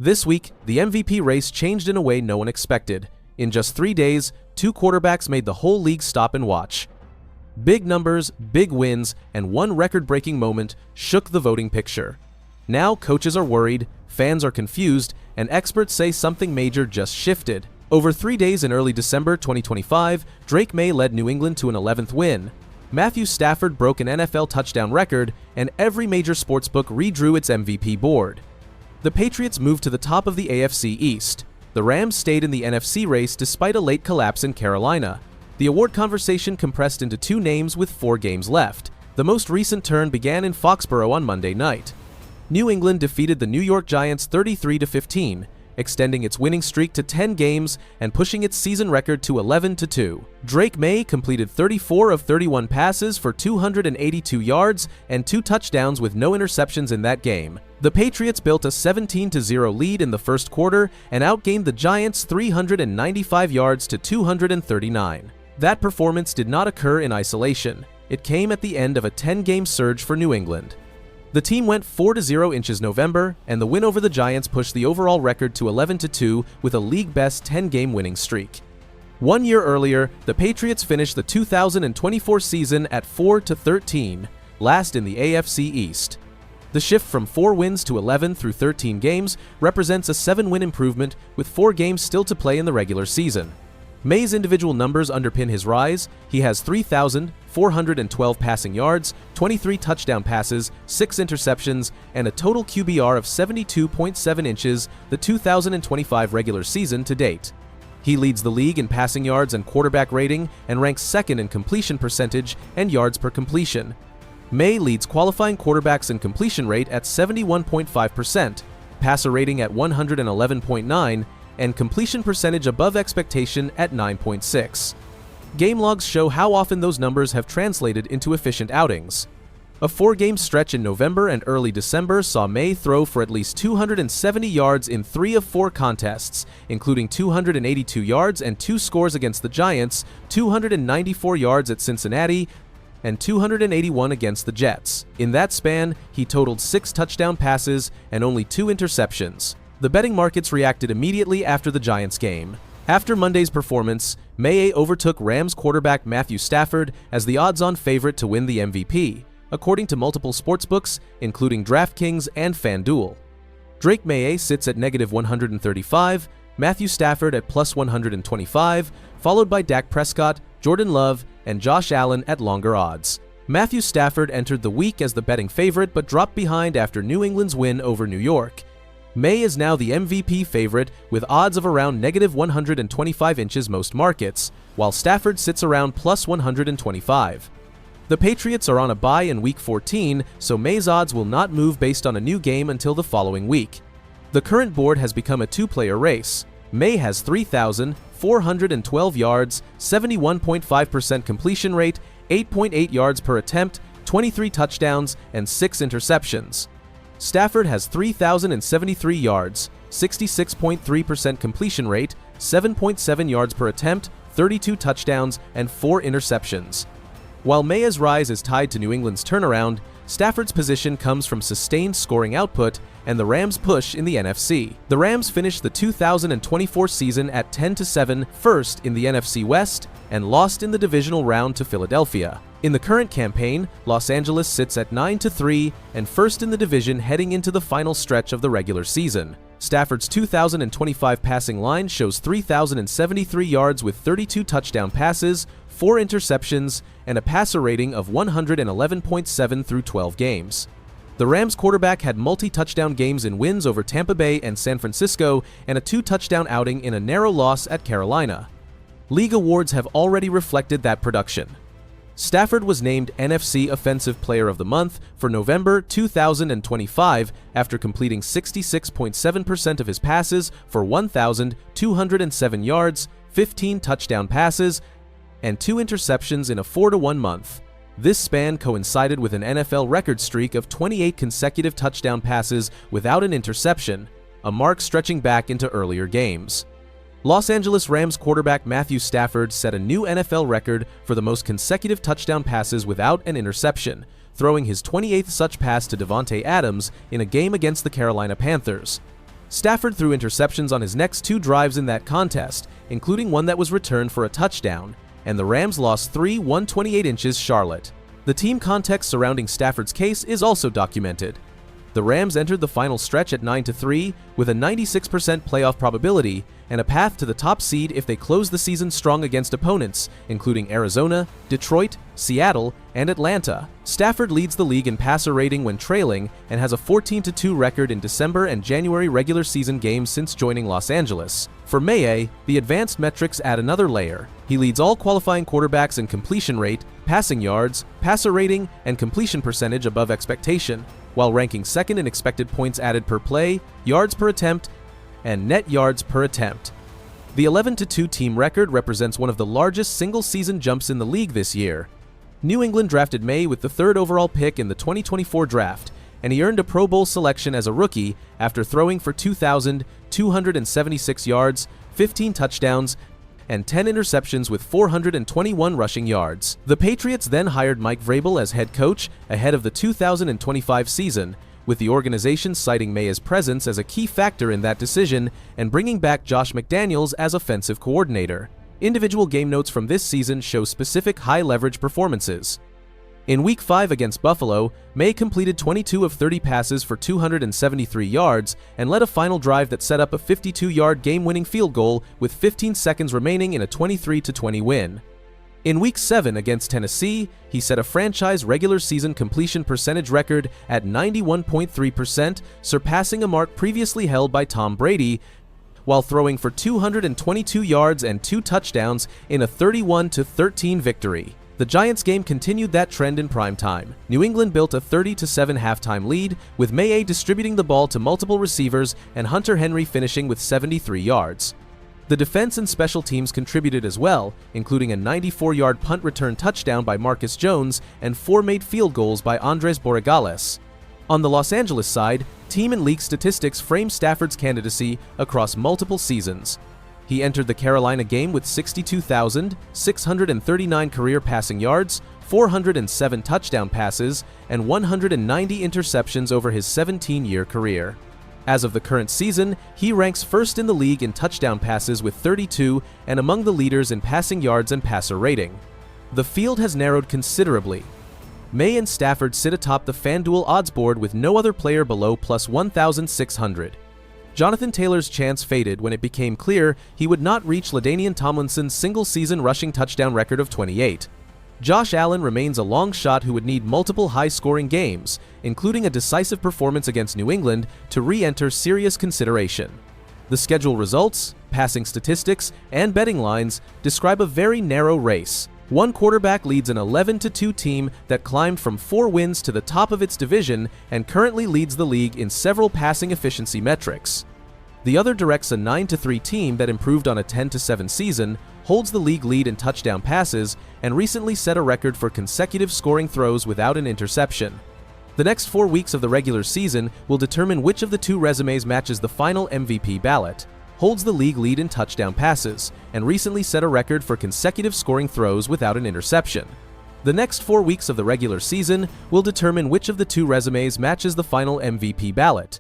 This week, the MVP race changed in a way no one expected. In just 3 days, 2 quarterbacks made the whole league stop and watch. Big numbers, big wins, and one record-breaking moment shook the voting picture. Now coaches are worried, fans are confused, and experts say something major just shifted. Over 3 days in early December 2025, Drake Maye led New England to an 11th win. Matthew Stafford broke an NFL touchdown record, and every major sportsbook redrew its MVP board. The Patriots moved to the top of the AFC East. The Rams stayed in the NFC race despite a late collapse in Carolina. The award conversation compressed into 2 names with 4 games left. The most recent turn began in Foxborough on Monday night. New England defeated the New York Giants 33-15, extending its winning streak to 10 games and pushing its season record to 11-2. Drake Maye completed 34 of 31 passes for 282 yards and 2 touchdowns with no interceptions in that game. The Patriots built a 17-0 lead in the first quarter and outgained the Giants 395 yards to 239. That performance did not occur in isolation. It came at the end of a 10-game surge for New England. The team went 4-0 in November, and the win over the Giants pushed the overall record to 11-2 with a league-best 10-game winning streak. 1 year earlier, the Patriots finished the 2024 season at 4-13, last in the AFC East. The shift from 4 wins to 11 through 13 games represents a 7-win improvement, with 4 games still to play in the regular season. Maye's individual numbers underpin his rise. He has 3,412 passing yards, 23 touchdown passes, 6 interceptions, and a total QBR of 72.7 inches the 2025 regular season to date. He leads the league in passing yards and quarterback rating and ranks second in completion percentage and yards per completion. Maye leads qualifying quarterbacks in completion rate at 71.5%, passer rating at 111.9, and completion percentage above expectation at 9.6. Game logs show how often those numbers have translated into efficient outings. A 4-game stretch in November and early December saw Maye throw for at least 270 yards in 3 of 4 contests, including 282 yards and 2 scores against the Giants, 294 yards at Cincinnati, and 281 against the Jets. In that span, he totaled 6 touchdown passes and only 2 interceptions. The betting markets reacted immediately after the Giants game. After Monday's performance, Maye overtook Rams quarterback Matthew Stafford as the odds-on favorite to win the MVP, according to multiple sportsbooks, including DraftKings and FanDuel. Drake Maye sits at -135, Matthew Stafford at +125, followed by Dak Prescott, Jordan Love, and Josh Allen at longer odds. Matthew Stafford entered the week as the betting favorite but dropped behind after New England's win over New York. Maye is now the MVP favorite with odds of around -125 inches most markets, while Stafford sits around +125. The Patriots are on a bye in Week 14, so Maye's odds will not move based on a new game until the following week. The current board has become a 2-player race. Maye has 3,412 yards, 71.5% completion rate, 8.8 yards per attempt, 23 touchdowns, and 6 interceptions. Stafford has 3,073 yards, 66.3% completion rate, 7.7 yards per attempt, 32 touchdowns, and 4 interceptions. While Maye's rise is tied to New England's turnaround, Stafford's position comes from sustained scoring output and the Rams' push in the NFC. The Rams finished the 2024 season at 10-7, first in the NFC West, and lost in the divisional round to Philadelphia. In the current campaign, Los Angeles sits at 9-3 and first in the division heading into the final stretch of the regular season. Stafford's 2025 passing line shows 3,073 yards with 32 touchdown passes, 4 interceptions, and a passer rating of 111.7 through 12 games. The Rams quarterback had multi-touchdown games in wins over Tampa Bay and San Francisco and a 2-touchdown outing in a narrow loss at Carolina. League awards have already reflected that production. Stafford was named NFC Offensive Player of the Month for November 2025 after completing 66.7% of his passes for 1,207 yards, 15 touchdown passes, and 2 interceptions in a 4-1 month. This span coincided with an NFL record streak of 28 consecutive touchdown passes without an interception, a mark stretching back into earlier games. Los Angeles Rams quarterback Matthew Stafford set a new NFL record for the most consecutive touchdown passes without an interception, throwing his 28th such pass to Davante Adams in a game against the Carolina Panthers. Stafford threw interceptions on his next 2 drives in that contest, including one that was returned for a touchdown, and the Rams lost 3-128 Charlotte. The team context surrounding Stafford's case is also documented. The Rams entered the final stretch at 9-3 with a 96% playoff probability and a path to the top seed if they close the season strong against opponents, including Arizona, Detroit, Seattle, and Atlanta. Stafford leads the league in passer rating when trailing and has a 14-2 record in December and January regular season games since joining Los Angeles. For Maye, the advanced metrics add another layer. He leads all qualifying quarterbacks in completion rate, passing yards, passer rating, and completion percentage above expectation, while ranking second in expected points added per play, yards per attempt, and net yards per attempt. The 11-2 team record represents one of the largest single-season jumps in the league this year. New England drafted Maye with the 3rd overall pick in the 2024 draft, and he earned a Pro Bowl selection as a rookie after throwing for 2,276 yards, 15 touchdowns, and 10 interceptions with 421 rushing yards. The Patriots then hired Mike Vrabel as head coach ahead of the 2025 season, with the organization citing Maye's presence as a key factor in that decision and bringing back Josh McDaniels as offensive coordinator. Individual game notes from this season show specific high-leverage performances. In Week 5 against Buffalo, Maye completed 22 of 30 passes for 273 yards and led a final drive that set up a 52-yard game-winning field goal with 15 seconds remaining in a 23-20 win. In Week 7 against Tennessee, he set a franchise regular season completion percentage record at 91.3%, surpassing a mark previously held by Tom Brady, while throwing for 222 yards and 2 touchdowns in a 31-13 victory. The Giants game continued that trend in prime time. New England built a 30-7 halftime lead, with Maye distributing the ball to multiple receivers and Hunter Henry finishing with 73 yards. The defense and special teams contributed as well, including a 94-yard punt return touchdown by Marcus Jones and 4 made field goals by Andres Borregales. On the Los Angeles side, team and league statistics frame Stafford's candidacy across multiple seasons. He entered the Carolina game with 62,639 career passing yards, 407 touchdown passes, and 190 interceptions over his 17-year career. As of the current season, he ranks first in the league in touchdown passes with 32 and among the leaders in passing yards and passer rating. The field has narrowed considerably. Maye and Stafford sit atop the FanDuel odds board with no other player below plus 1,600. Jonathan Taylor's chance faded when it became clear he would not reach LaDainian Tomlinson's single-season rushing touchdown record of 28. Josh Allen remains a long shot who would need multiple high-scoring games, including a decisive performance against New England, to re-enter serious consideration. The schedule results, passing statistics, and betting lines describe a very narrow race. One quarterback leads an 11-2 team that climbed from 4 wins to the top of its division and currently leads the league in several passing efficiency metrics. The other directs a 9-3 team that improved on a 10-7 season, holds the league lead in touchdown passes, and recently set a record for consecutive scoring throws without an interception. The next 4 weeks of the regular season will determine which of the 2 resumes matches the final MVP ballot, holds the league lead in touchdown passes, and recently set a record for consecutive scoring throws without an interception. The next 4 weeks of the regular season will determine which of the 2 resumes matches the final MVP ballot,